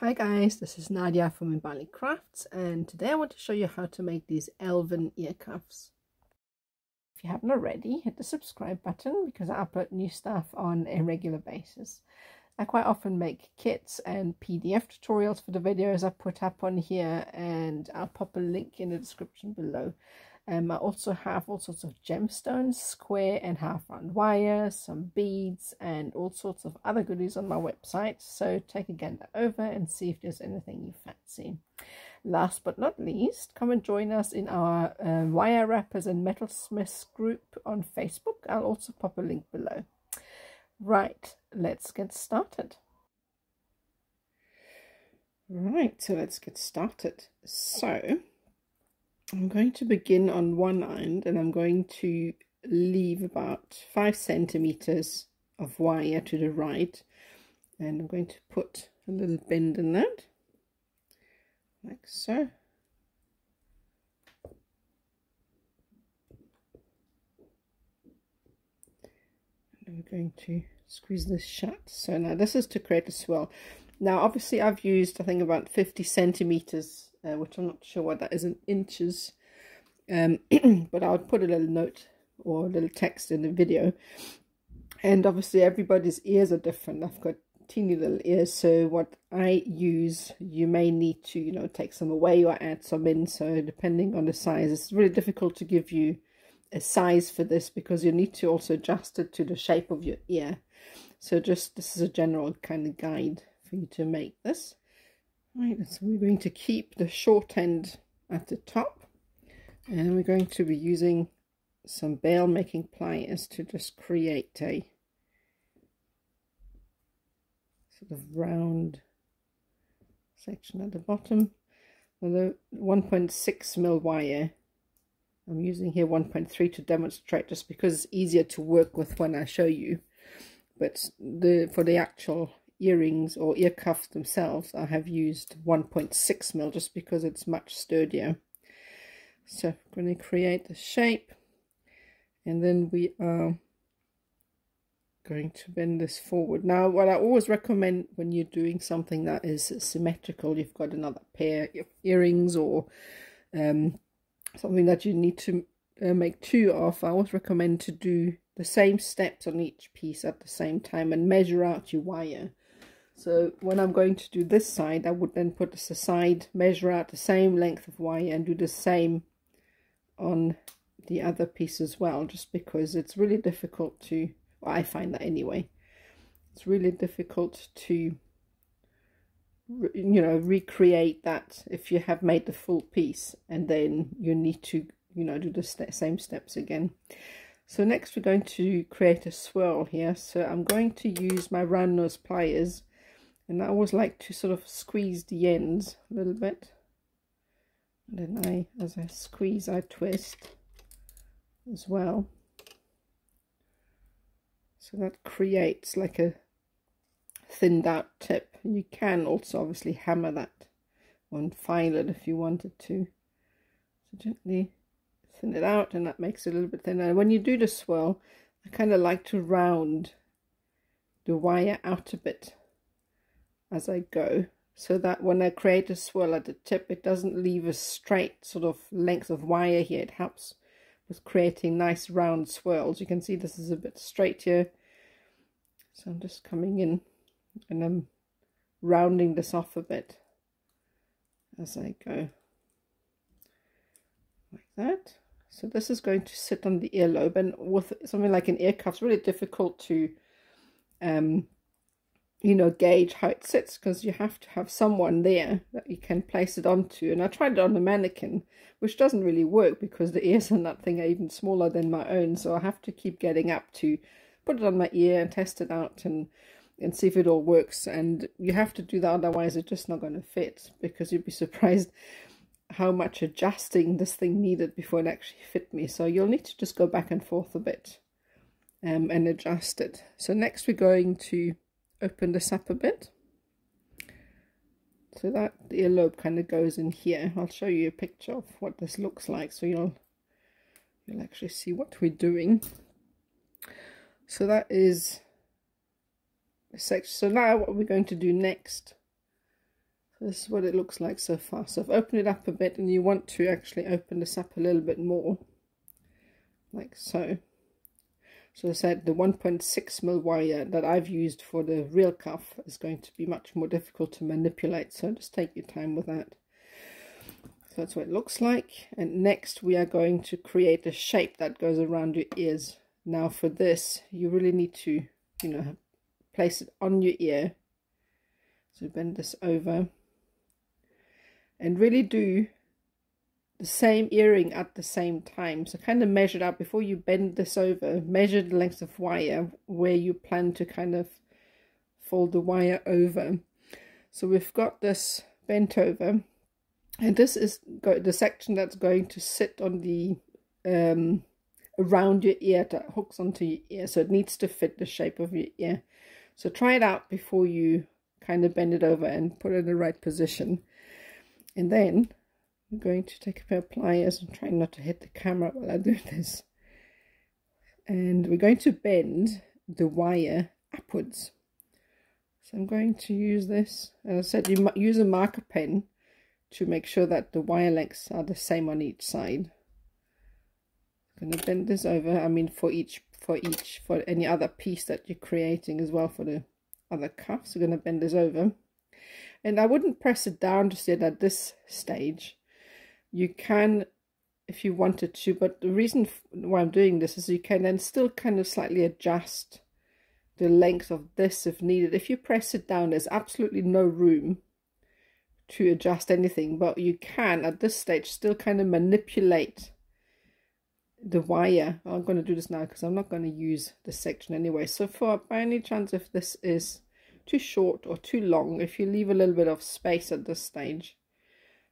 Hi guys, this is Nadia from Bali Crafts, and today I want to show you how to make these elven ear cuffs. If you haven't already, hit the subscribe button because I upload new stuff on a regular basis. I quite often make kits and PDF tutorials for the videos I put up on here, and I'll pop a link in the description below. I also have all sorts of gemstones, square and half round wires, some beads and all sorts of other goodies on my website, so take a gander over and see if there's anything you fancy. Last but not least, come and join us in our wire wrappers and metalsmiths group on Facebook. I'll also pop a link below. Right, let's get started. Right, so let's get started. So I'm going to begin on one end, and I'm going to leave about 5 centimeters of wire to the right, and I'm going to put a little bend in that, like so. And I'm going to squeeze this shut. So now this is to create a swirl. Now obviously I've used, I think, about 50 centimeters, which I'm not sure what that is in inches, but I'll put a little note or a little text in the video. And obviously everybody's ears are different. I've got teeny little ears, so what I use, you may need to, you know, take some away or add some in. So depending on the size, it's really difficult to give you a size for this because you need to also adjust it to the shape of your ear. So just, this is a general kind of guide for you to make this. Right, so we're going to keep the short end at the top, and we're going to be using some bail making pliers to just create a sort of round section at the bottom. With a 1.6 mil wire, I'm using here 1.3 to demonstrate, just because it's easier to work with when I show you. But for the actual earrings or ear cuffs themselves, I have used 1.6 mil just because it's much sturdier. So I'm going to create the shape, and then we are going to bend this forward. Now what I always recommend when you're doing something that is symmetrical, you've got another pair of earrings or something that you need to make two of, I always recommend to do the same steps on each piece at the same time and measure out your wire. So when I'm going to do this side, I would then put this aside, measure out the same length of wire, and do the same on the other piece as well, just because it's really difficult to, well, I find that anyway, it's really difficult to, you know, recreate that if you have made the full piece and then you need to, you know, do the same steps again. So next we're going to create a swirl here. So I'm going to use my round nose pliers, and I always like to sort of squeeze the ends a little bit, and then as I squeeze, I twist as well. So that creates like a thinned out tip. You can also obviously hammer that and file it if you wanted to. So gently thin it out, and that makes it a little bit thinner. And when you do the swirl, I kind of like to round the wire out a bit as I go, so that when I create a swirl at the tip, it doesn't leave a straight sort of length of wire here. It helps with creating nice round swirls. You can see this is a bit straight here, so I'm just coming in and I'm rounding this off a bit as I go, like that. So this is going to sit on the earlobe, and with something like an ear cuff, it's really difficult to you know, gauge how it sits, because you have to have someone there that you can place it onto. And I tried it on the mannequin, which doesn't really work because the ears on that thing are even smaller than my own, so I have to keep getting up to put it on my ear and test it out and see if it all works. And you have to do that, otherwise it's just not going to fit, because you'd be surprised how much adjusting this thing needed before it actually fit me. So you'll need to just go back and forth a bit and adjust it. So next we're going to open this up a bit so that the earlobe kind of goes in here. I'll show you a picture of what this looks like, so you'll actually see what we're doing. So that is the section. So now what we're going to do next This is what it looks like so far. So I've opened it up a bit, and you want to actually open this up a little bit more, like so. So I said the 1.6mm wire that I've used for the real cuff is going to be much more difficult to manipulate, so just take your time with that. So that's what it looks like. And next we are going to create a shape that goes around your ears. Now for this, you really need to, you know, place it on your ear. So bend this over and really do the same earring at the same time. So kind of measure it out before you bend this over. Measure the length of wire where you plan to kind of fold the wire over. So we've got this bent over, and this is the section that's going to sit on the around your ear, that hooks onto your ear. So it needs to fit the shape of your ear. So try it out before you kind of bend it over and put it in the right position. And then I'm going to take a pair of pliers and try not to hit the camera while I do this. And we're going to bend the wire upwards. So I'm going to use this. As I said, you use a marker pen to make sure that the wire lengths are the same on each side. I'm going to bend this over. I mean, for any other piece that you're creating as well, for the other cuffs, we're going to bend this over. And I wouldn't press it down just yet at this stage. You can if you wanted to, but the reason why I'm doing this is you can then still kind of slightly adjust the length of this if needed. If you press it down, there's absolutely no room to adjust anything, but you can at this stage still kind of manipulate the wire. I'm going to do this now because I'm not going to use this section anyway. So for by any chance if this is too short or too long, if you leave a little bit of space at this stage,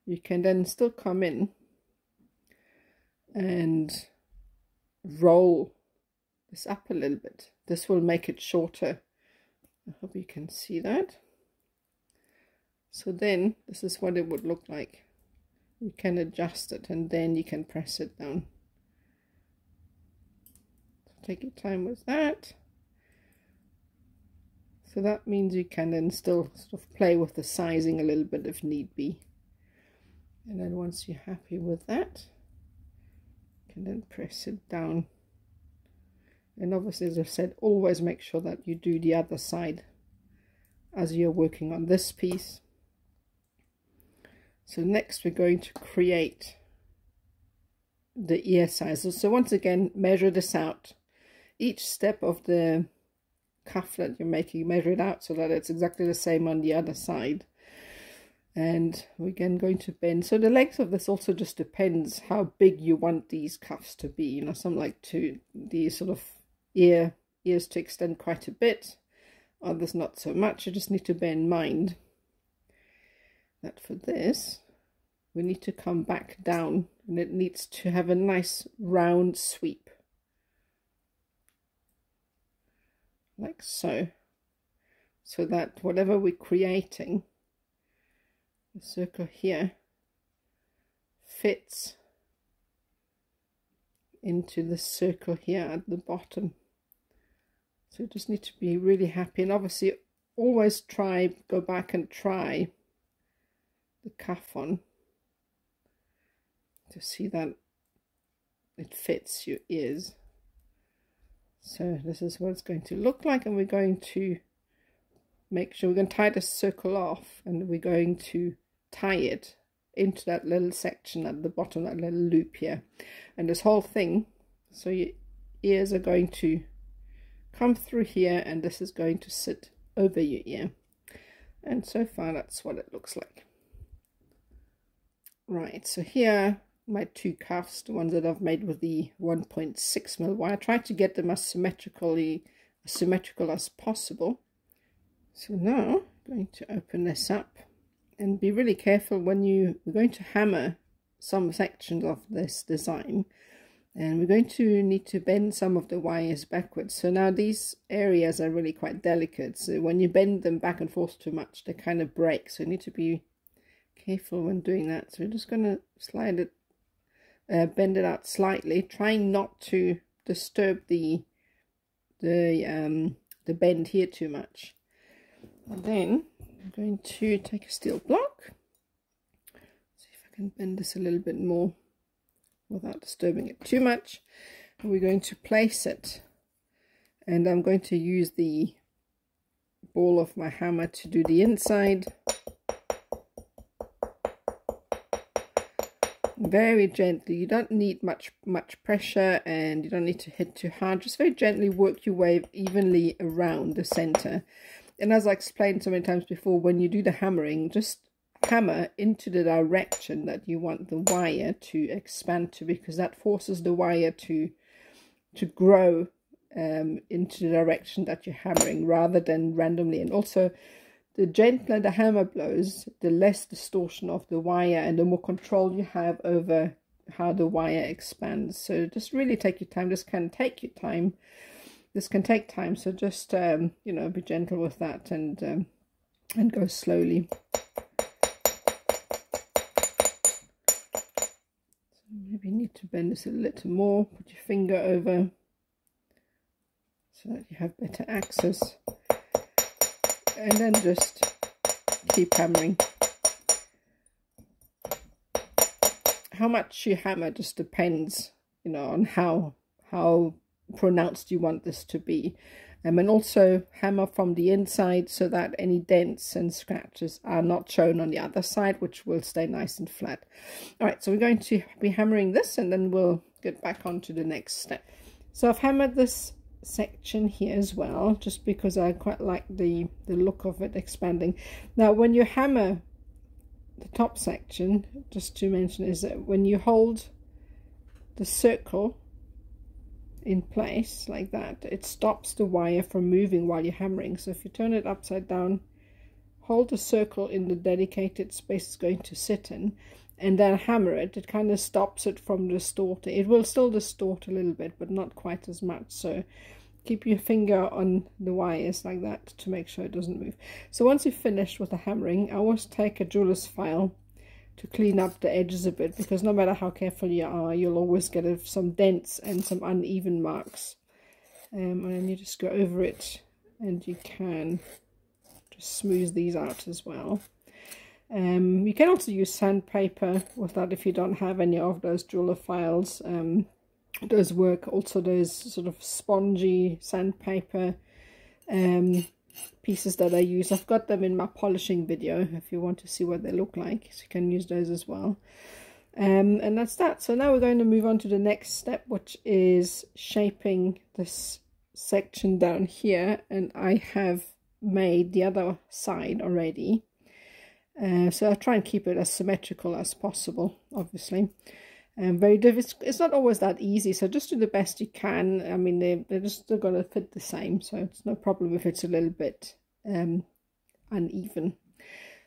you can then still come in and roll this up a little bit. This will make it shorter. I hope you can see that. So then this is what it would look like. You can adjust it and then you can press it down. So take your time with that. So that means you can then still sort of play with the sizing a little bit if need be. And then once you're happy with that, you can then press it down. And obviously, as I've said, always make sure that you do the other side as you're working on this piece. So next we're going to create the ear sizes. So once again, measure this out. Each step of the cuff that you're making, measure it out so that it's exactly the same on the other side. And we're again going to bend. So the length of this also just depends how big you want these cuffs to be. You know, some like the sort of ears to extend quite a bit, others not so much. You just need to bear in mind that for this we need to come back down and it needs to have a nice round sweep, like so, so that whatever we're creating, the circle here, fits into the circle here at the bottom. So you just need to be really happy, and obviously always go back and try the cuff on to see that it fits your ears. So this is what it's going to look like, and we're going to make sure we're going to tie this circle off, and we're going to tie it into that little section at the bottom, that little loop here. And this whole thing, so your ears are going to come through here, and this is going to sit over your ear. And so far that's what it looks like. Right, so here my two cuffs, the ones that I've made with the 1.6mm wire. I tried to get them as symmetrical as possible. So now I'm going to open this up and be really careful when we're going to hammer some sections of this design, and we're going to need to bend some of the wires backwards. So now these areas are really quite delicate, so when you bend them back and forth too much they kind of break, so you need to be careful when doing that. So we're just going to slide it, bend it out slightly, trying not to disturb the bend here too much. And then I'm going to take a steel block can bend this a little bit more without disturbing it too much. And we're going to place it, and I'm going to use the ball of my hammer to do the inside. Very gently. You don't need much pressure, and you don't need to hit too hard. Just very gently work your way evenly around the center. And as I explained so many times before, when you do the hammering, just hammer into the direction that you want the wire to expand to, because that forces the wire to grow into the direction that you're hammering, rather than randomly. And also, the gentler the hammer blows, the less distortion of the wire and the more control you have over how the wire expands. So just really take your time. This can take your time. This can take time. So just you know, be gentle with that, and go slowly. So maybe you need to bend this a little more. Put your finger over so that you have better access. And then just keep hammering. How much you hammer just depends, you know, on how pronounced you want this to be. And also hammer from the inside so that any dents and scratches are not shown on the other side, which will stay nice and flat. All right, so we're going to be hammering this, and then we'll get back on to the next step. So I've hammered this section here as well, just because I quite like the look of it expanding. Now when you hammer the top section, just to mention, is that when you hold the circle in place like that, it stops the wire from moving while you're hammering. So if you turn it upside down, hold the circle in the dedicated space it's going to sit in, and then hammer it, it kind of stops it from distorting. It will still distort a little bit, but not quite as much. So keep your finger on the wires like that to make sure it doesn't move. So once you've finished with the hammering, I always take a jeweler's file to clean up the edges a bit, because no matter how careful you are, you'll always get some dents and some uneven marks. And then you just go over it, and you can just smooth these out as well. You can also use sandpaper with that if you don't have any of those jeweler files. Those work. Also, there's sort of spongy sandpaper pieces that I use. I've got them in my polishing video if you want to see what they look like, so you can use those as well. And that's that. So now we're going to move on to the next step, which is shaping this section down here, and I have made the other side already. So I'll try and keep it as symmetrical as possible, obviously. Very difficult. It's not always that easy, so just do the best you can. I mean, they're just going to fit the same, so it's no problem if it's a little bit uneven.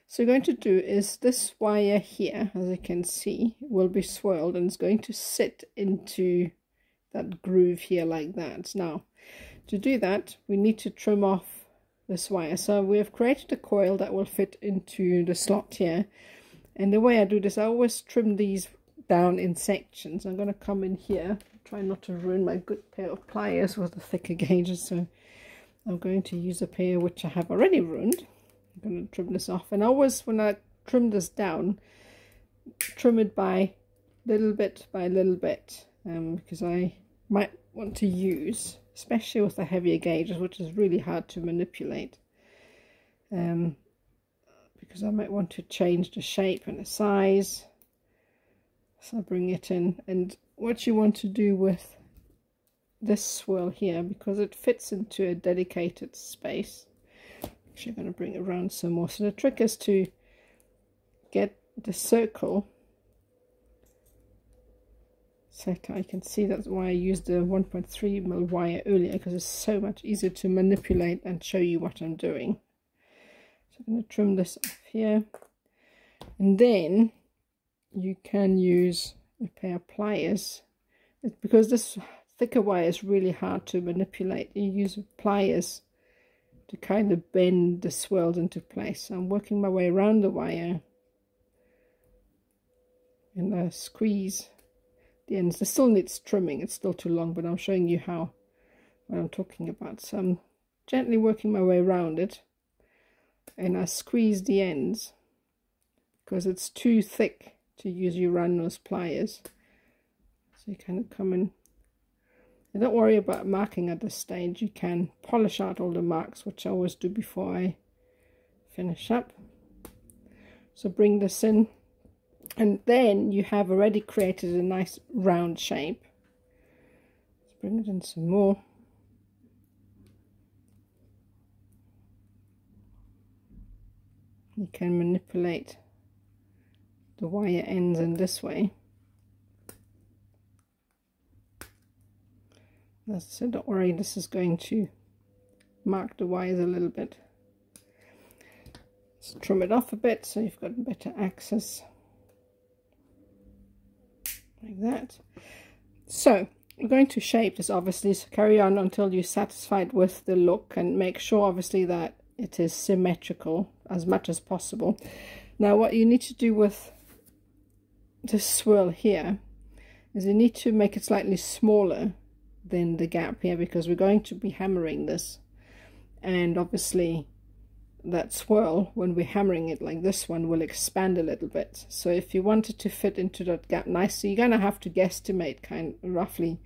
So what you're going to do is this wire here, as you can see, will be swirled, and it's going to sit into that groove here like that. Now, to do that, we need to trim off this wire. So we have created a coil that will fit into the slot here, and the way I do this, I always trim these down in sections. I'm going to come in here, try not to ruin my good pair of pliers with the thicker gauges, so I'm going to use a pair which I have already ruined. I'm going to trim this off, and always when I trim this down, trim it by little bit by little bit, because I might want to use, especially with the heavier gauges, which is really hard to manipulate, because I might want to change the shape and the size. So I bring it in, and what you want to do with this swirl here, because it fits into a dedicated space, actually I'm going to bring it around some more. So the trick is to get the circle set. I can see that's why I used the 1.3mm wire earlier, because it's so much easier to manipulate and show you what I'm doing. So I'm going to trim this off here, and then you can use a pair of pliers. Because this thicker wire is really hard to manipulate, you use pliers to kind of bend the swirls into place. So I'm working my way around the wire, and I squeeze the ends. This still needs trimming, it's still too long, but I'm showing you what I'm talking about. So I'm gently working my way around it, and I squeeze the ends because it's too thick to use your round nose pliers. So you kind of come in. And don't worry about marking at this stage. You can polish out all the marks, which I always do before I finish up. So bring this in, and then you have already created a nice round shape. Let's bring it in some more. You can manipulate the wire ends in this way. So don't worry, this is going to mark the wires a little bit. Let's trim it off a bit so you've got better access. Like that. So we're going to shape this obviously, so carry on until you're satisfied with the look, and make sure obviously that it is symmetrical as much as possible. Now what you need to do with this swirl here is you need to make it slightly smaller than the gap here, because we're going to be hammering this, and obviously that swirl, when we're hammering it like this one, will expand a little bit. So if you want it to fit into that gap nicely, you're going to have to guesstimate kind of roughly,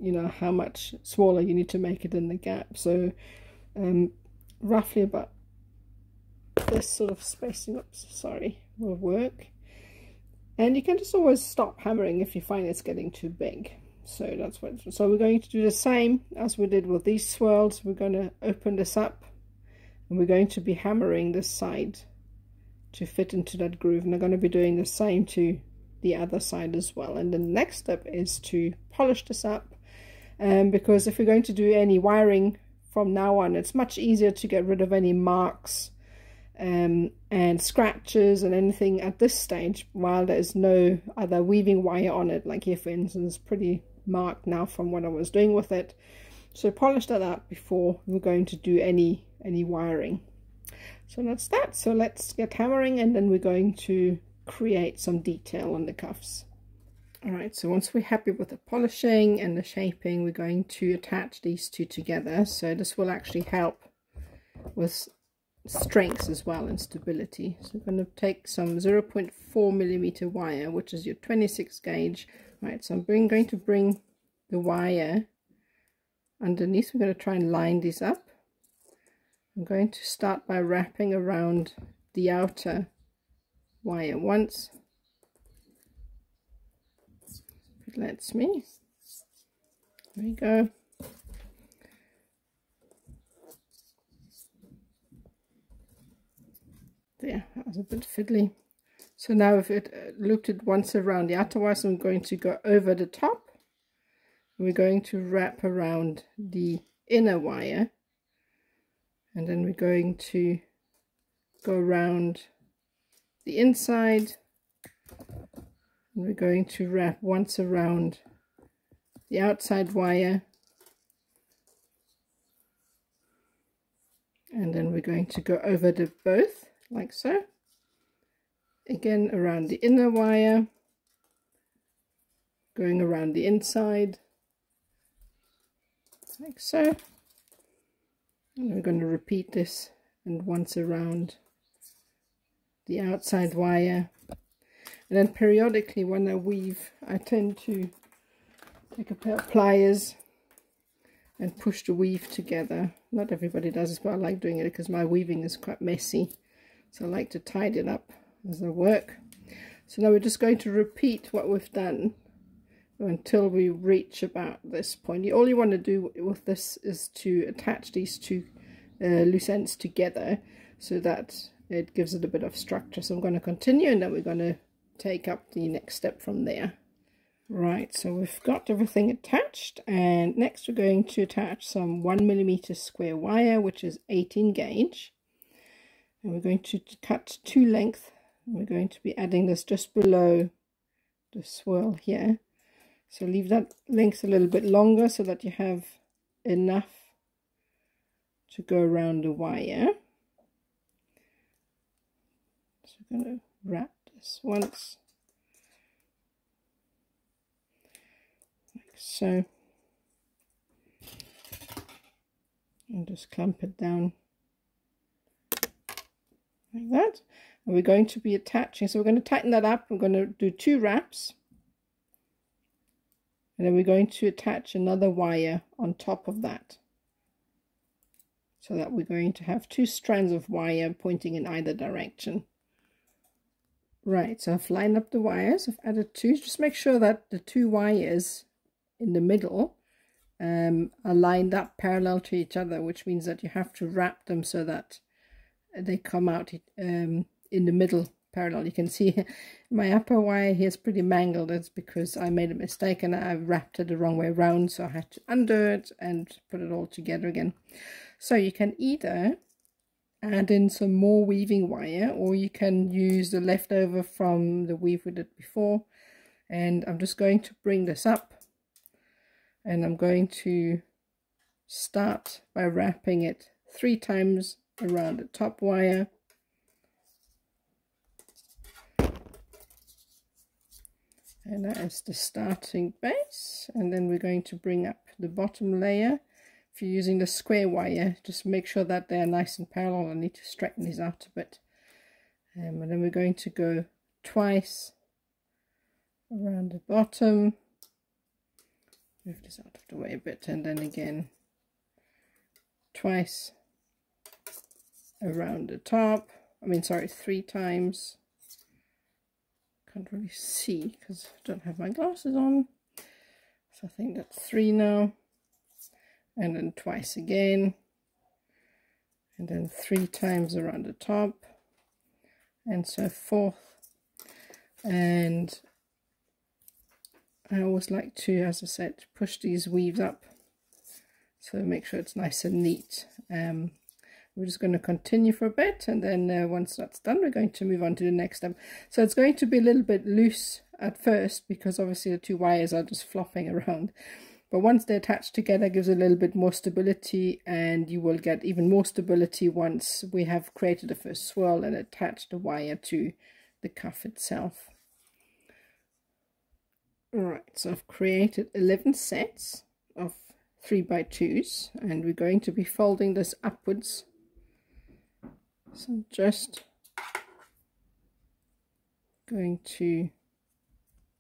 you know, how much smaller you need to make it in the gap. So roughly about this sort of spacing, oops, sorry, will work. And you can just always stop hammering if you find it's getting too big. So that's what. So we're going to do the same as we did with these swirls. We're going to open this up, and we're going to be hammering this side to fit into that groove, and I'm going to be doing the same to the other side as well. And the next step is to polish this up, because if we're going to do any wiring from now on, it's much easier to get rid of any marks and scratches and anything at this stage while there's no other weaving wire on it. Like here for instance, pretty marked now from what I was doing with it. So polish that up before we're going to do any wiring. So that's that. So let's get hammering, and then we're going to create some detail on the cuffs. Alright, so once we're happy with the polishing and the shaping, we're going to attach these two together. So this will actually help with strength as well and stability. So we're going to take some 0.4 millimeter wire, which is your 26 gauge. Right, so I'm going to bring the wire underneath. We're going to try and line these up. I'm going to start by wrapping around the outer wire once. If it lets me. There we go. There, that was a bit fiddly. So now if it looped it once around the outer wire, so I'm going to go over the top. We're going to wrap around the inner wire, and then we're going to go around the inside, and we're going to wrap once around the outside wire, and then we're going to go over the both like so. Again around the inner wire, going around the inside like so, and we're going to repeat this and once around the outside wire. And then periodically when I weave, I tend to take a pair of pliers and push the weave together. Not everybody does this, but I like doing it because my weaving is quite messy, so I like to tidy it up as I work. So now we're just going to repeat what we've done until we reach about this point. All you want to do with this is to attach these two loose ends together so that it gives it a bit of structure. So I'm going to continue, and then we're going to take up the next step from there. Right, so we've got everything attached, and next we're going to attach some 1 millimeter square wire, which is 18 gauge, and we're going to cut 2 lengths. We're going to be adding this just below the swirl here, so leave that length a little bit longer so that you have enough to go around the wire. So we're going to wrap this once like so, and just clamp it down like that. And we're going to be attaching, so we're going to tighten that up. We're going to do 2 wraps, and then we're going to attach another wire on top of that, so that we're going to have 2 strands of wire pointing in either direction. Right, so I've lined up the wires. I've added 2. Just make sure that the 2 wires in the middle are lined up parallel to each other, which means that you have to wrap them so that they come out in the middle parallel. You can see my upper wire here is pretty mangled. It's because I made a mistake and I wrapped it the wrong way around, so I had to undo it and put it all together again. So you can either add in some more weaving wire, or you can use the leftover from the weave we did before. And I'm just going to bring this up, and I'm going to start by wrapping it 3 times around the top wire, and that is the starting base. And then we're going to bring up the bottom layer. If you're using the square wire, just make sure that they're nice and parallel. I need to straighten these out a bit. And then we're going to go twice around the bottom, move this out of the way a bit, and then again twice around the top. I mean, sorry, 3 times. Can't really see because I don't have my glasses on, so I think that's 3 now. And then twice again, and then 3 times around the top, and so forth. And I always like to, as I said, push these weaves up, so make sure it's nice and neat. We're just going to continue for a bit, and then once that's done, we're going to move on to the next step. So it's going to be a little bit loose at first, because obviously the 2 wires are just flopping around. But once they're attached together, it gives a little bit more stability, and you will get even more stability once we have created the first swirl and attached the wire to the cuff itself. Alright, so I've created 11 sets of 3x2s, and we're going to be folding this upwards. So just going to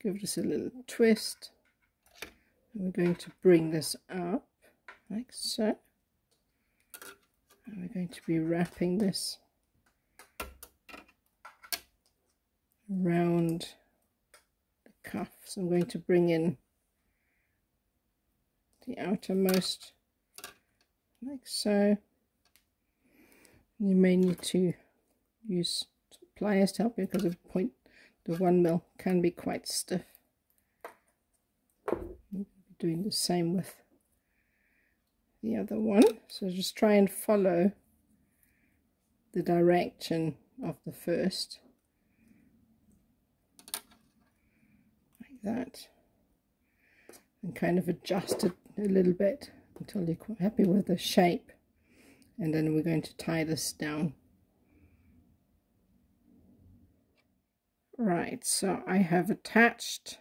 give this a little twist. We're going to bring this up like so, and we're going to be wrapping this around the cuff. So I'm going to bring in the outermost like so. You may need to use pliers to help you, because the 1 mil can be quite stiff. Doing the same with the other one, so just try and follow the direction of the first, like that, and kind of adjust it a little bit until you're quite happy with the shape. And then we're going to tie this down. Right, so I have attached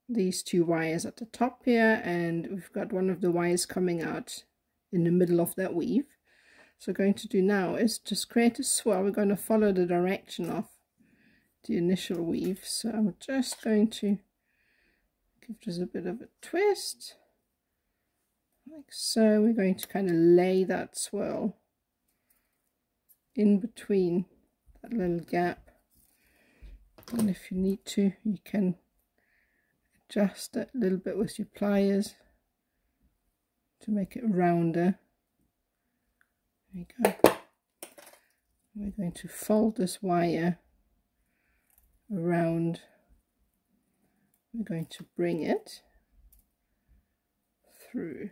these 2 wires at the top here, and we've got one of the wires coming out in the middle of that weave. So what we're going to do now is just create a swirl. We're going to follow the direction of the initial weave, so I'm just going to give this a bit of a twist like so. We're going to kind of lay that swirl in between that little gap, and if you need to, you can adjust it a little bit with your pliers to make it rounder. There you go. We're going to fold this wire around. We're going to bring it through.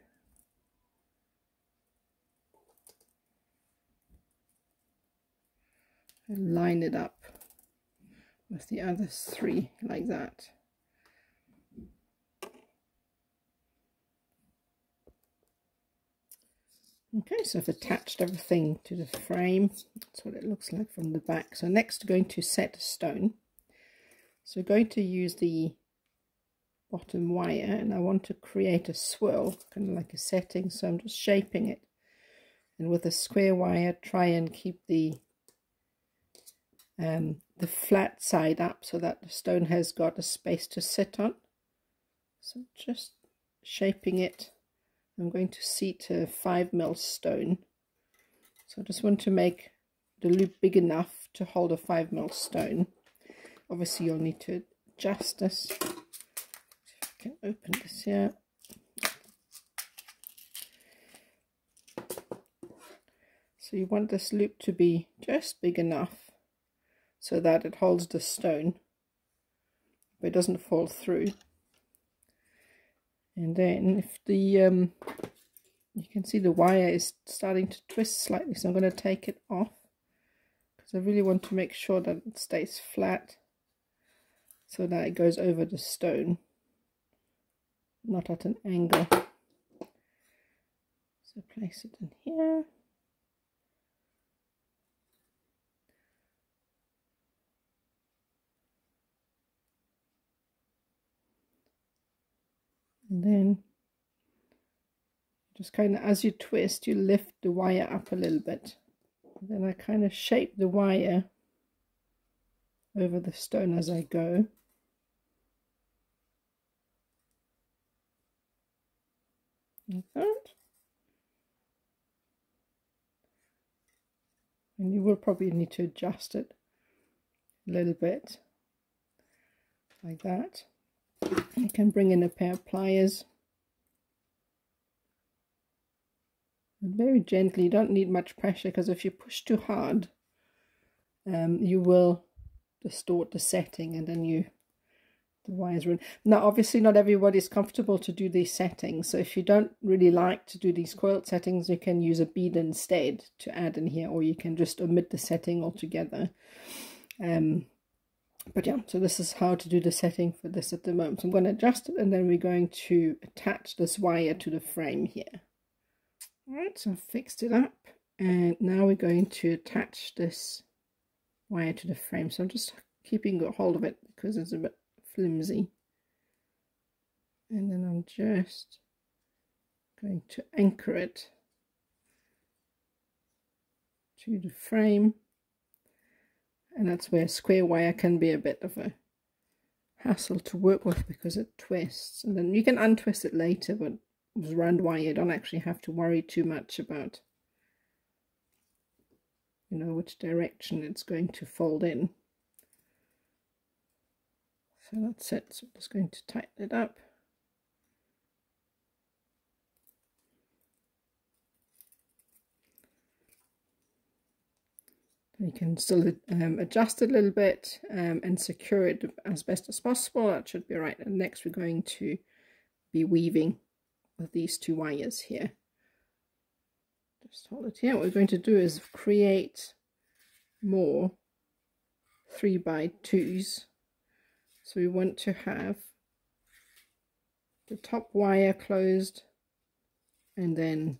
And line it up with the other 3 like that. Okay, so I've attached everything to the frame. That's what it looks like from the back. So next we're going to set a stone. So we're going to use the bottom wire, and I want to create a swirl, kind of like a setting, so I'm just shaping it. And with a square wire, try and keep the the flat side up so that the stone has got a space to sit on. So just shaping it. I'm going to seat a 5mm stone. So I just want to make the loop big enough to hold a 5mm stone. Obviously you'll need to adjust this. See if I can open this here. So you want this loop to be just big enough so that it holds the stone, but it doesn't fall through. And then if the you can see the wire is starting to twist slightly, so I'm going to take it off because I really want to make sure that it stays flat so that it goes over the stone, not at an angle. So place it in here. And then just kind of, as you twist, you lift the wire up a little bit. And then I kind of shape the wire over the stone as I go. Like that. And you will probably need to adjust it a little bit. Like that. You can bring in a pair of pliers. And very gently, you don't need much pressure, because if you push too hard, you will distort the setting and then the wires run. Now obviously not everybody is comfortable to do these settings, so if you don't really like to do these coiled settings, you can use a bead instead to add in here, or you can just omit the setting altogether. But yeah, so this is how to do the setting for this at the moment. So I'm going to adjust it, and then we're going to attach this wire to the frame here. Alright, so I've fixed it up, and now we're going to attach this wire to the frame. So I'm just keeping a hold of it because it's a bit flimsy. And then I'm just going to anchor it to the frame. And that's where square wire can be a bit of a hassle to work with because it twists. And then you can untwist it later, but with round wire you don't actually have to worry too much about, you know, which direction it's going to fold in. So that's it. So I'm just going to tighten it up. You can still adjust it a little bit and secure it as best as possible. That should be right. And next we're going to be weaving with these two wires here. Just hold it here. What we're going to do is create more 3x2s. So we want to have the top wire closed and then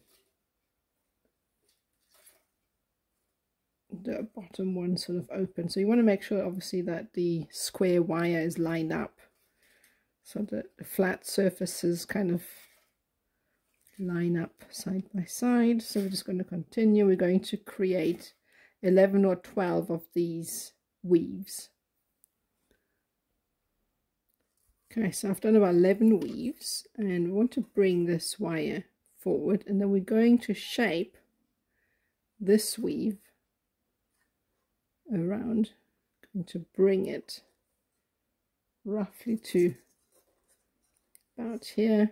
the bottom one sort of open. So you want to make sure obviously that the square wire is lined up so that the flat surfaces kind of line up side by side. So we're just going to continue. We're going to create 11 or 12 of these weaves. Okay, so I've done about 11 weaves, and we want to bring this wire forward, and then we're going to shape this weave around. I'm going to bring it roughly to about here.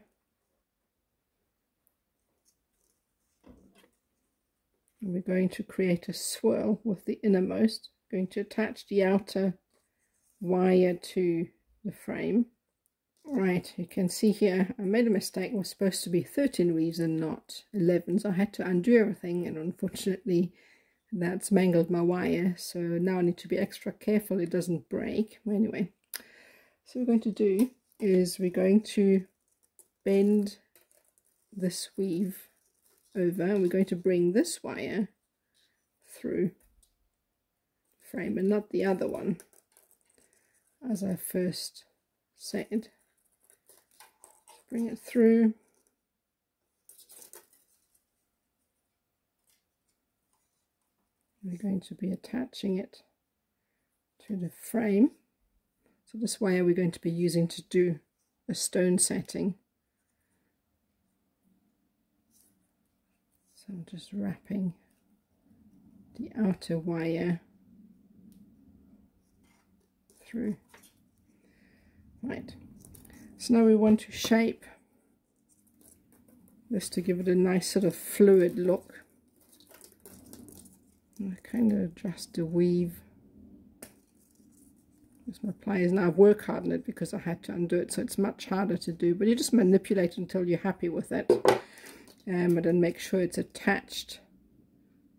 And we're going to create a swirl with the innermost. I'm going to attach the outer wire to the frame. Right, you can see here I made a mistake. It was supposed to be 13 weaves and not 11, so I had to undo everything, and unfortunately that's mangled my wire, so now I need to be extra careful it doesn't break. Anyway, so what we're going to do is we're going to bend this weave over, and we're going to bring this wire through the frame and not the other one, as I first said. Bring it through. We're going to be attaching it to the frame. So this wire we're going to be using to do a stone setting. So I'm just wrapping the outer wire through. Right, so now we want to shape this to give it a nice sort of fluid look. I kind of adjust the weave with my pliers. Now I've work hardened it because I had to undo it, so it's much harder to do, but you just manipulate until you're happy with it, and then make sure it's attached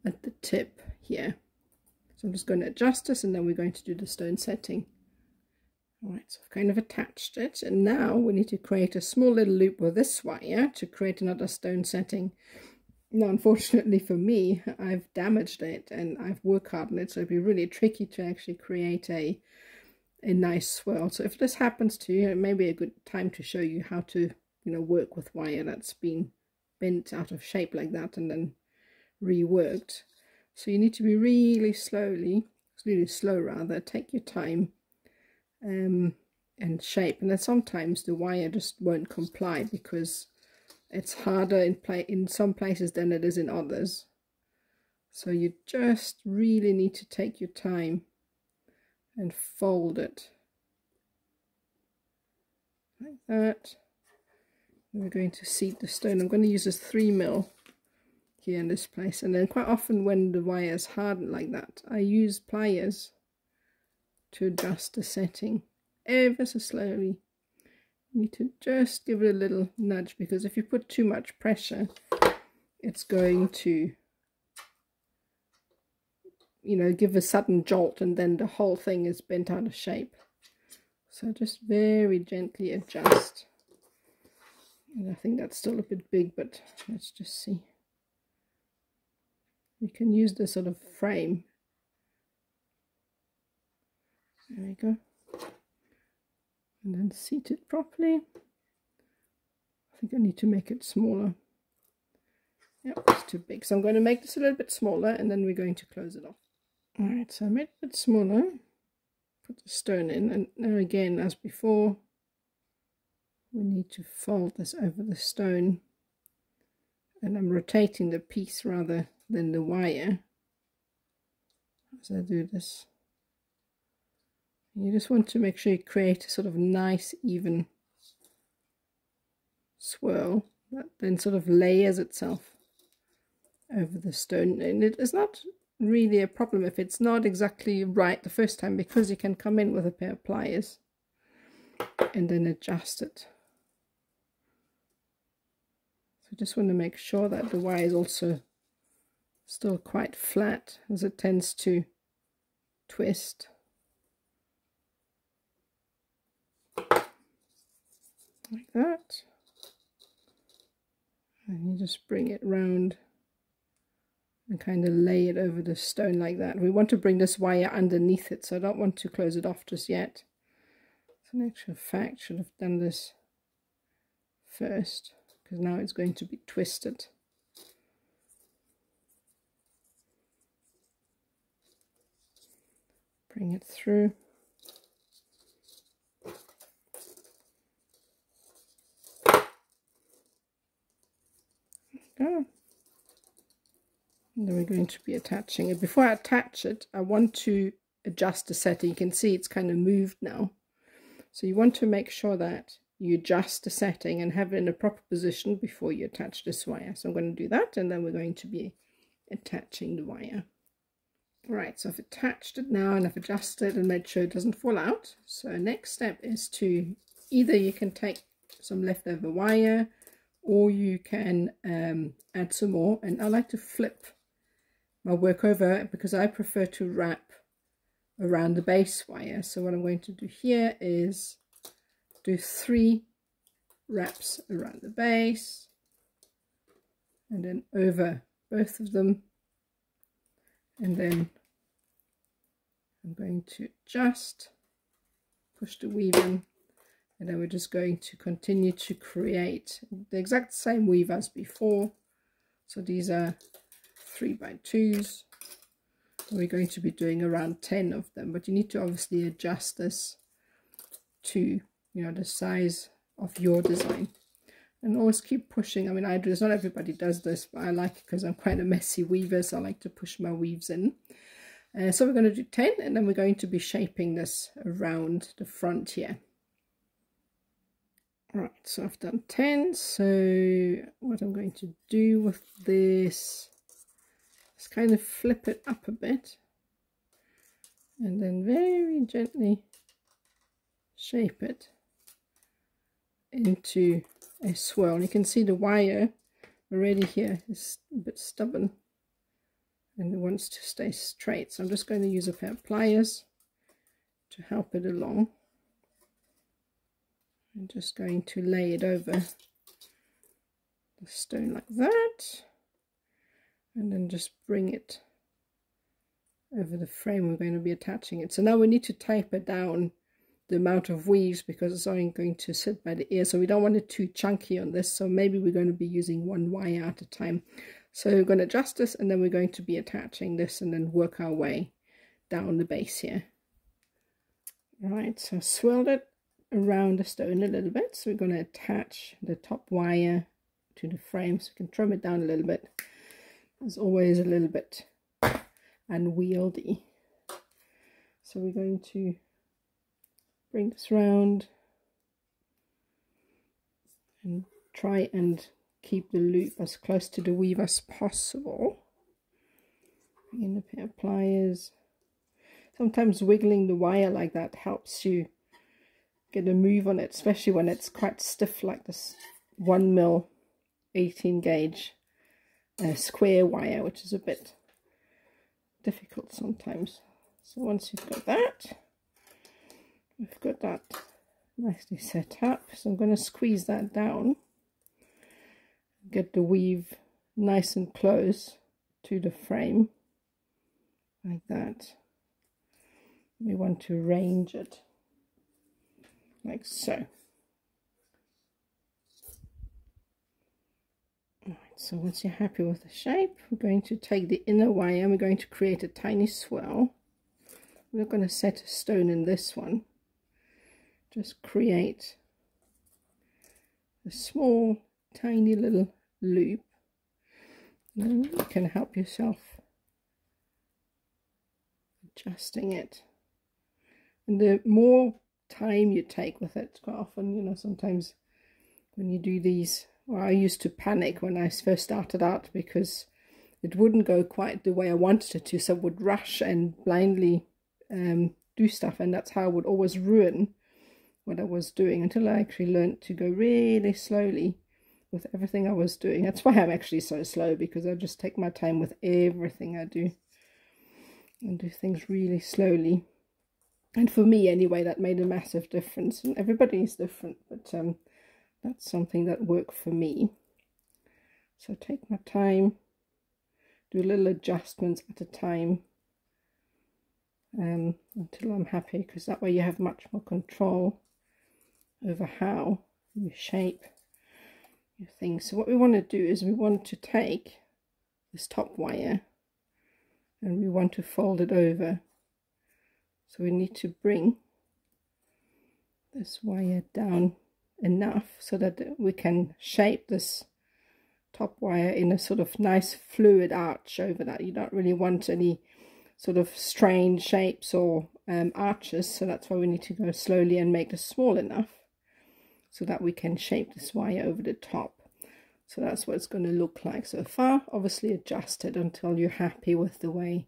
at the tip here. So I'm just going to adjust this, and then we're going to do the stone setting. Alright, so I've kind of attached it, and now we need to create a small little loop with this wire to create another stone setting. Now unfortunately for me, I've damaged it and I've work hardened it, so it'd be really tricky to actually create a nice swirl. So if this happens to you, it may be a good time to show you how to, you know, work with wire that's been bent out of shape like that and then reworked. So you need to be really slow rather, take your time and shape. And then sometimes the wire just won't comply because it's harder in some places than it is in others. So you just really need to take your time and fold it like that. And we're going to seat the stone. I'm going to use this 3mm here in this place, and then quite often when the wire is hardened like that, I use pliers to adjust the setting ever so slowly. You need to just give it a little nudge, because if you put too much pressure, it's going to, you know, give a sudden jolt, and then the whole thing is bent out of shape. So just very gently adjust. And I think that's still a bit big, but let's just see. You can use the sort of frame. There we go. And then seat it properly. I think I need to make it smaller. Yep, it's too big. So I'm going to make this a little bit smaller, and then we're going to close it off. Alright, so I made it a bit smaller. Put the stone in, and now again, as before, we need to fold this over the stone. And I'm rotating the piece rather than the wire as I do this. You just want to make sure you create a sort of nice even swirl that then sort of layers itself over the stone. And it is not really a problem if it's not exactly right the first time, because you can come in with a pair of pliers and then adjust it. So just want to make sure that the wire is also still quite flat, as it tends to twist. Like that. And you just bring it round and kind of lay it over the stone like that. We want to bring this wire underneath it, so I don't want to close it off just yet. So in actual fact, should have done this first, because now it's going to be twisted. Bring it through. Go. And then we're going to be attaching it. Before I attach it, I want to adjust the setting. You can see it's kind of moved now. So you want to make sure that you adjust the setting and have it in a proper position before you attach this wire. So I'm going to do that, and then we're going to be attaching the wire. Right, so I've attached it now, and I've adjusted and made sure it doesn't fall out. So next step is to, either you can take some leftover wire, or you can add some more. And I like to flip my work over because I prefer to wrap around the base wire. So what I'm going to do here is do 3 wraps around the base, and then over both of them, and then I'm going to just push the weave in, and then we're just going to continue to create the exact same weave as before. So these are 3x2s. We're going to be doing around 10 of them, but you need to obviously adjust this to, you know, the size of your design. And always keep pushing. I mean, I do this, not everybody does this, but I like it because I'm quite a messy weaver, so I like to push my weaves in. So we're going to do 10, and then we're going to be shaping this around the front here. Right, so I've done 10. So what I'm going to do with this is kind of flip it up a bit, and then very gently shape it into a swirl. You can see the wire already here is a bit stubborn and it wants to stay straight, so I'm just going to use a pair of pliers to help it along. I'm just going to lay it over the stone like that, and then just bring it over the frame we're going to be attaching it. So now we need to taper down the amount of weaves because it's only going to sit by the ear, so we don't want it too chunky on this, so maybe we're going to be using one wire at a time. So we're going to adjust this, and then we're going to be attaching this and then work our way down the base here. Right, so I swirled it around the stone a little bit, so we're going to attach the top wire to the frame, so we can trim it down a little bit. It's always a little bit unwieldy, so we're going to bring this round and try and keep the loop as close to the weave as possible. Bring in a pair of pliers. Sometimes wiggling the wire like that helps you get a move on it, especially when it's quite stiff like this 1mm 18 gauge square wire, which is a bit difficult sometimes. So once you've got that, we've got that nicely set up, so I'm going to squeeze that down, get the weave nice and close to the frame like that. We want to arrange it like so. Right, so once you're happy with the shape, we're going to take the inner wire and we're going to create a tiny swirl. We're not going to set a stone in this one. Just create a small, tiny little loop. And then you can help yourself adjusting it. And the more time you take with it, quite often, you know, sometimes when you do these, well, I used to panic when I first started out because it wouldn't go quite the way I wanted it to, so I would rush and blindly do stuff, and that's how I would always ruin what I was doing, until I actually learned to go really slowly with everything I was doing. That's why I'm actually so slow, because I just take my time with everything I do and do things really slowly. And for me anyway, that made a massive difference. And everybody is different, but that's something that worked for me. So take my time, do little adjustments at a time until I'm happy, because that way you have much more control over how you shape your things. So what we want to do is we want to take this top wire and we want to fold it over. So we need to bring this wire down enough so that we can shape this top wire in a sort of nice fluid arch over that. You don't really want any sort of strange shapes or arches, so that's why we need to go slowly and make this small enough so that we can shape this wire over the top. So that's what it's going to look like so far. Obviously adjust it until you're happy with the way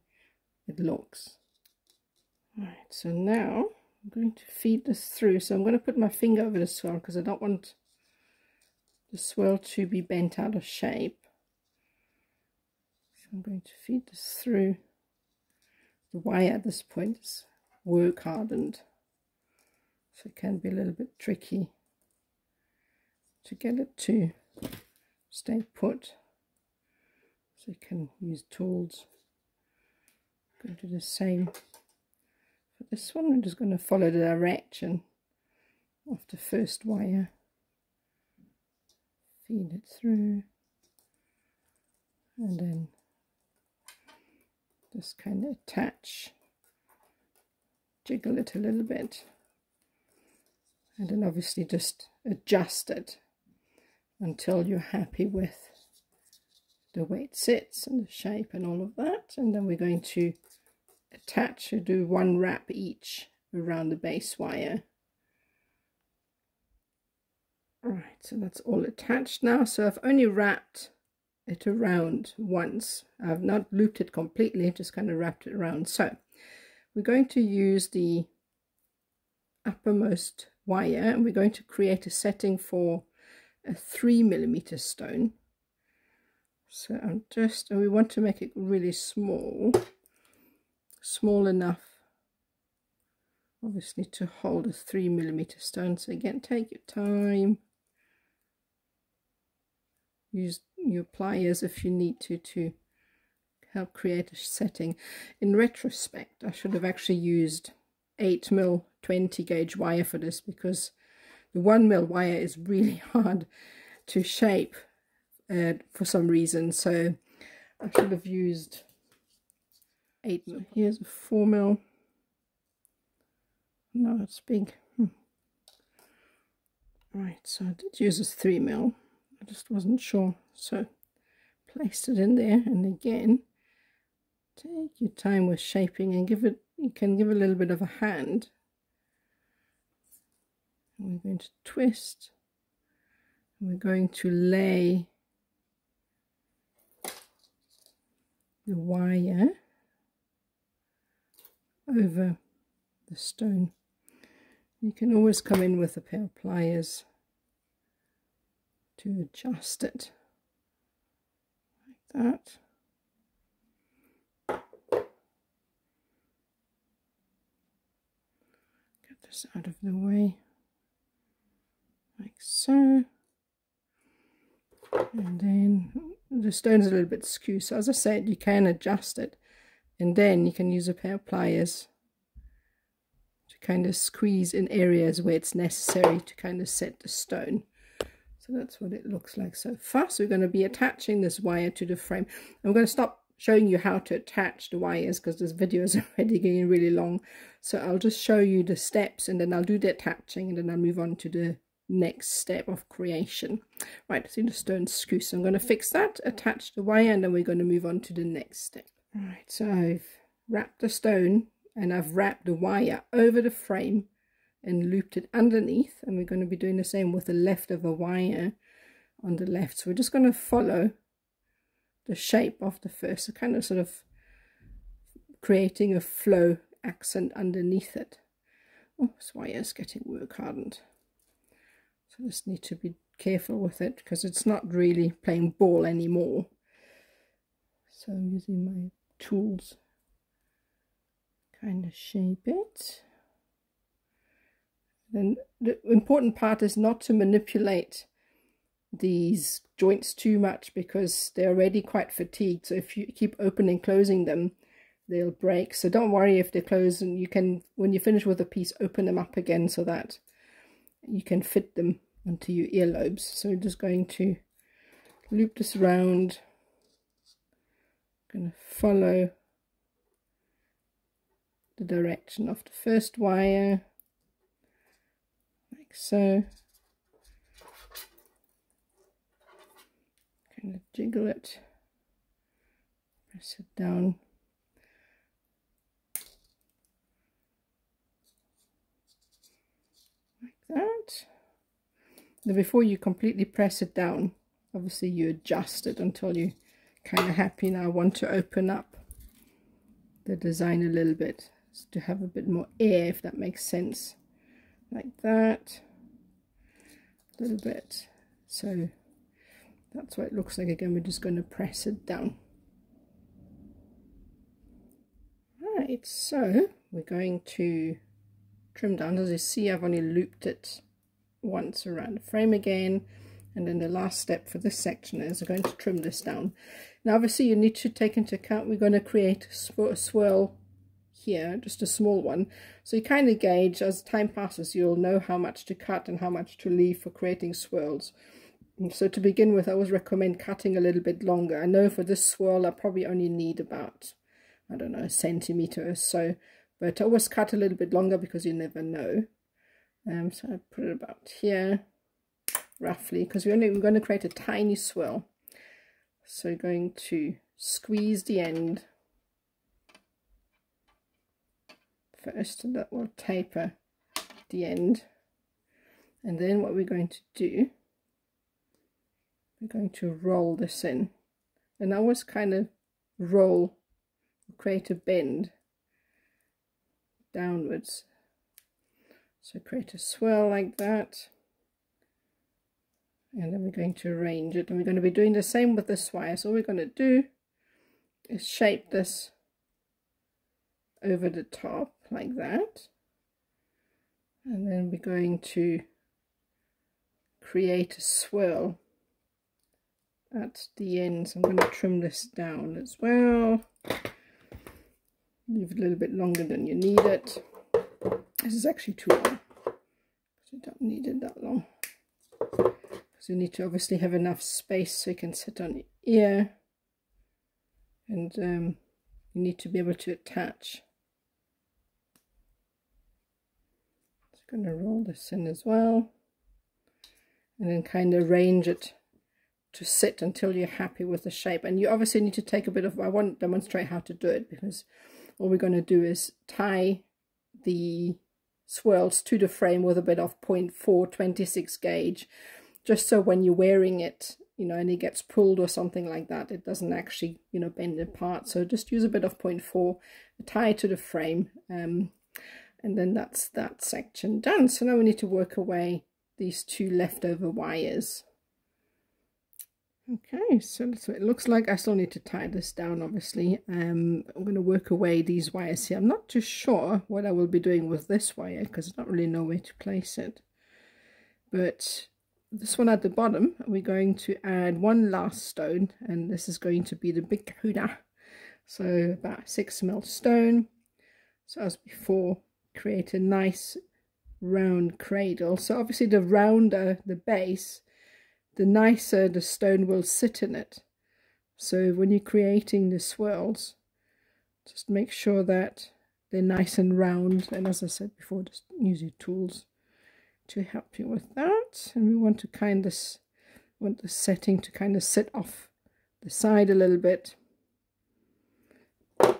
it looks. Alright, so now I'm going to feed this through. So I'm going to put my finger over the swirl because I don't want the swirl to be bent out of shape. So I'm going to feed this through. The wire at this point is work hardened, so it can be a little bit tricky to get it to stay put. So you can use tools. I'm going to do the same for this one. I'm just going to follow the direction of the first wire. Feed it through and then just kind of attach, jiggle it a little bit, and then obviously just adjust it until you're happy with the way it sits and the shape and all of that. And then we're going to attach, do one wrap each around the base wire. Alright, so that's all attached now. So I've only wrapped it around once. I've not looped it completely, just kind of wrapped it around. So we're going to use the uppermost wire, and we're going to create a setting for a 3mm stone. So and we want to make it really small enough obviously to hold a 3mm stone. So again, take your time, use your pliers if you need to help create a setting. In retrospect, I should have actually used 8mm 20 gauge wire for this, because the 1mm wire is really hard to shape for some reason, so I should have used 8mm. Here's a 4mm. No, it's big. Right, so I did use this 3mm. I just wasn't sure, so placed it in there. And again, take your time with shaping and give it, you can give a little bit of a hand. And we're going to twist, and we're going to lay the wire over the stone. You can always come in with a pair of pliers to adjust it like that. Get this out of the way like so. And then the stone's a little bit skew, so as I said, you can adjust it, and then you can use a pair of pliers to kind of squeeze in areas where it's necessary to kind of set the stone. So that's what it looks like so far. So we're going to be attaching this wire to the frame. I'm going to stop showing you how to attach the wires because this video is already getting really long. So I'll just show you the steps, and then I'll do the attaching, and then I'll move on to the next step of creation. Right, see the stone skew, so I'm going to fix that, attach the wire, and then we're going to move on to the next step. Right, so I've wrapped the stone and I've wrapped the wire over the frame and looped it underneath, and we're going to be doing the same with the leftover wire on the left. So we're just going to follow the shape of the first, so kind of sort of creating a flow accent underneath it. Oh, this wire is getting work hardened. So I just need to be careful with it because it's not really playing ball anymore. So I'm using my tools, kind of shape it. Then the important part is not to manipulate these joints too much because they're already quite fatigued. So if you keep opening and closing them, they'll break. So don't worry if they close, and you can, when you finish with a piece, open them up again so that you can fit them onto your earlobes. So we're just going to loop this around. Going to follow the direction of the first wire, like so. Kind of jiggle it, press it down. Like that. Now before you completely press it down, obviously you adjust it until you kind of happy. Now I want to open up the design a little bit to have a bit more air, if that makes sense, like that, a little bit. So that's what it looks like. Again, we're just going to press it down. Right, so we're going to trim down. As you see, I've only looped it once around the frame again, and then the last step for this section is we're going to trim this down. Now obviously you need to take into account we're going to create a swirl here, just a small one, so you kind of gauge as time passes. You'll know how much to cut and how much to leave for creating swirls. So to begin with, I always recommend cutting a little bit longer. I know for this swirl I probably only need about, I don't know, a centimeter or so, but I always cut a little bit longer because you never know. So I put it about here, roughly, because we're going to create a tiny swirl. So we're going to squeeze the end first, and that will taper the end. And then what we're going to do, we're going to roll this in. And I always kind of roll, create a bend downwards. So create a swirl like that. And then we're going to arrange it. And we're going to be doing the same with this wire. So all we're going to do is shape this over the top like that. And then we're going to create a swirl at the end. So I'm going to trim this down as well. Leave it a little bit longer than you need it. This is actually too long, so you don't need it that long. So you need to obviously have enough space so you can sit on your ear, and you need to be able to attach. So I'm going to roll this in as well, and then kind of arrange it to sit until you're happy with the shape. And you obviously need to take a bit of, I won't demonstrate how to do it because all we're going to do is tie the swirls to the frame with a bit of 0.4 26 gauge, just so when you're wearing it, you know, and it gets pulled or something like that, it doesn't actually, you know, bend apart. So just use a bit of 0.4, tie it to the frame, and then that's that section done. So now we need to work away these two leftover wires. Okay, so that's what it looks like. I still need to tie this down, obviously. I'm going to work away these wires here. I'm not too sure what I will be doing with this wire because I don't really know where to place it. But this one at the bottom, we're going to add one last stone, and this is going to be the big kahuna. So about 6mm stone. So as before, create a nice round cradle. So obviously the rounder the base, the nicer the stone will sit in it. So when you're creating the swirls, just make sure that they're nice and round, and as I said before, just use your tools to help you with that. And we want to kind of want the setting to kind of sit off the side a little bit, and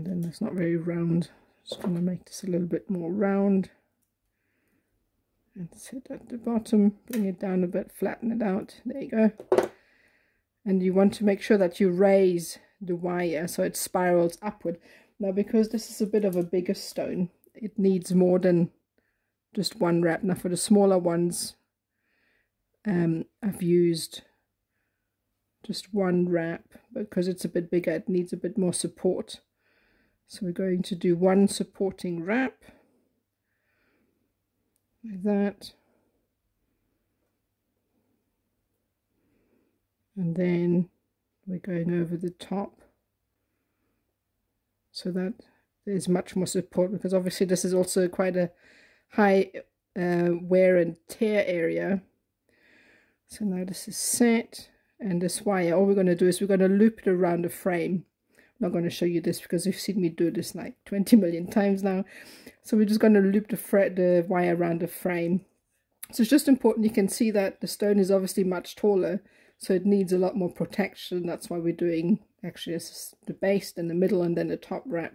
then it's not very round. Just going to make this a little bit more round. And sit at the bottom, bring it down a bit, flatten it out. There you go. And you want to make sure that you raise the wire so it spirals upward. Now, because this is a bit of a bigger stone, it needs more than just one wrap. Now, for the smaller ones, I've used just one wrap, because it's a bit bigger, it needs a bit more support. So we're going to do one supporting wrap. Like that, and then we're going over the top so that there's much more support, because obviously this is also quite a high wear and tear area. So now this is set, and this wire, all we're going to do is we're going to loop it around the frame. I'm not going to show you this because you've seen me do this like 20 million times now. So we're just going to loop the wire around the frame. So it's just important, you can see that the stone is obviously much taller, so it needs a lot more protection. That's why we're doing, actually this is the base, then the middle, and then the top wrap.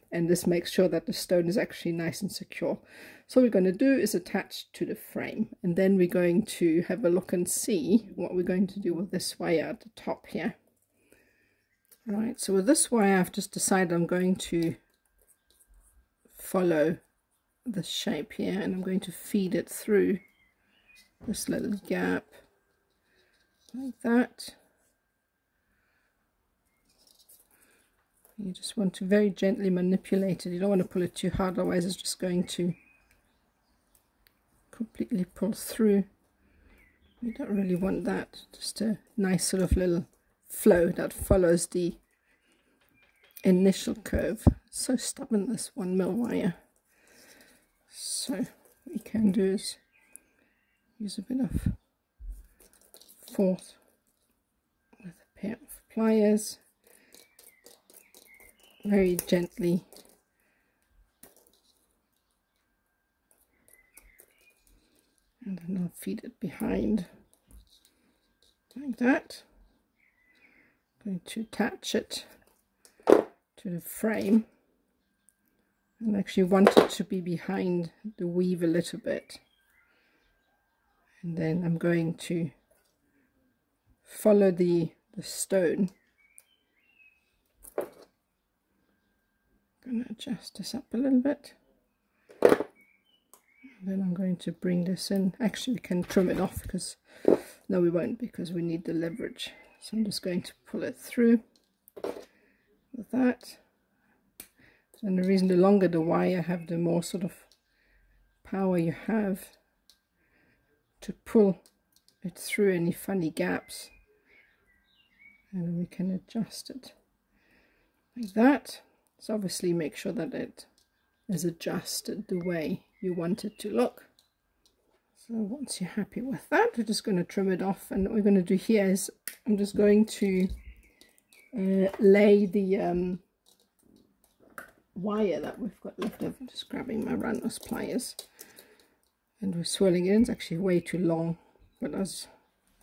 And this makes sure that the stone is actually nice and secure. So what we're going to do is attach to the frame, and then we're going to have a look and see what we're going to do with this wire at the top here. Right, so with this wire I've just decided I'm going to follow the shape here, and I'm going to feed it through this little gap like that. You just want to very gently manipulate it. You don't want to pull it too hard, otherwise it's just going to completely pull through. You don't really want that. Just a nice sort of little flow that follows the initial curve. So stubborn, this 1mm wire. So what we can do is use a bit of force with a pair of pliers, very gently. And then I'll feed it behind like that. I'm going to attach it to the frame, and actually want it to be behind the weave a little bit. And then I'm going to follow the stone. I'm going to adjust this up a little bit. Then I'm going to bring this in. Actually, we can trim it off because, no, we won't, because we need the leverage. So I'm just going to pull it through with that. And the reason the longer the wire have, the more sort of power you have to pull it through any funny gaps. And then we can adjust it like that. So obviously make sure that it is adjusted the way you want it to look. So once you're happy with that, we're just going to trim it off, and what we're going to do here is I'm just going to lay the wire that we've got left over. Just grabbing my roundnose pliers, and we're swirling it in. It's actually way too long, but as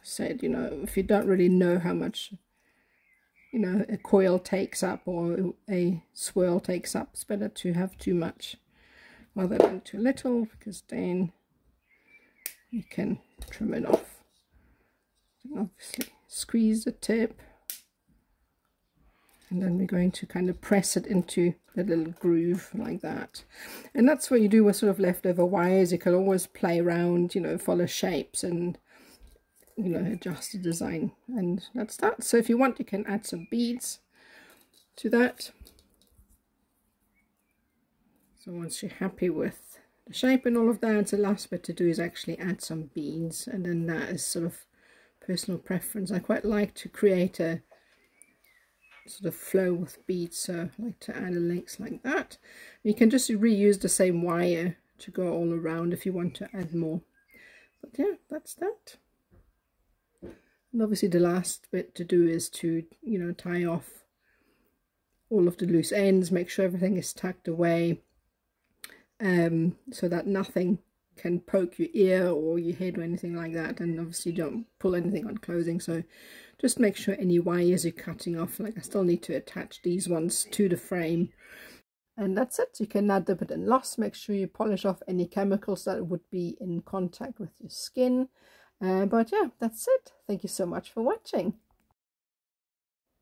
I said, you know, if you don't really know how much, you know, a coil takes up or a swirl takes up, it's better to have too much rather than too little, because then you can trim it off. And obviously squeeze the tip, and then we're going to kind of press it into the little groove like that. And that's what you do with sort of leftover wires. You can always play around, you know, follow shapes and, you know, adjust the design, and that's that. So if you want, you can add some beads to that. So once you're happy with the shape and all of that, the last bit to do is actually add some beads, and then that is sort of personal preference. I quite like to create a sort of flow with beads, so I like to add a links like that. You can just reuse the same wire to go all around if you want to add more. But yeah, that's that. And obviously the last bit to do is to, you know, tie off all of the loose ends, make sure everything is tucked away, so that nothing can poke your ear or your head or anything like that. And obviously don't pull anything on closing, so just make sure any wires you're cutting off, like I still need to attach these ones to the frame. And that's it. You can now dip it in loss. Make sure you polish off any chemicals that would be in contact with your skin. But yeah, that's it. Thank you so much for watching.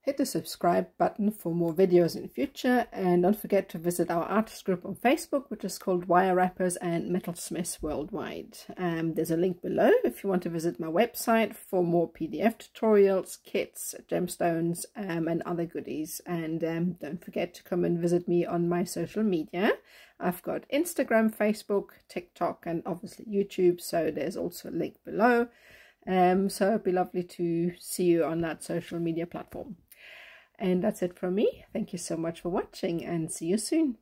Hit the subscribe button for more videos in the future, and don't forget to visit our artist group on Facebook, which is called Wire Wrappers and Metalsmiths Worldwide. There's a link below if you want to visit my website for more PDF tutorials, kits, gemstones, and other goodies. And don't forget to come and visit me on my social media. I've got Instagram, Facebook, TikTok, and obviously YouTube, so there's also a link below. So it'd be lovely to see you on that social media platform. And that's it from me. Thank you so much for watching, and see you soon.